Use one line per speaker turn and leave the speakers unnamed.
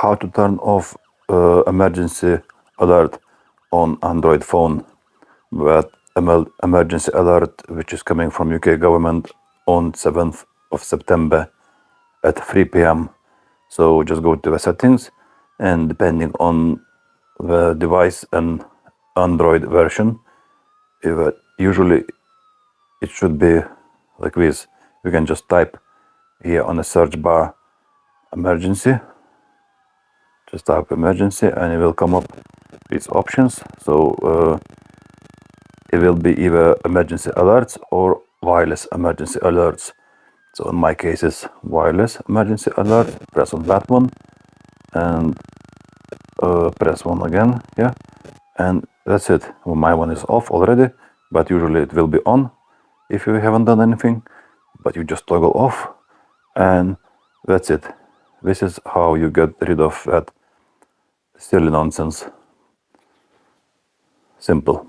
how to turn off emergency alert on Android phone. That emergency alert which is coming from UK government on 7th of September at 3 p.m. So just go to the settings, and depending on the device and Android version, usually it should be like this. You can just type here on the search bar emergency, just type emergency, and it will come up with options. So it will be either emergency alerts or wireless emergency alerts. So in my case it's wireless emergency alert. Press on that one and press one again, yeah, and that's it. Well, my one is off already, but usually it will be on if you haven't done anything, but you just toggle off, and that's it. This is how you get rid of that silly nonsense. Simple.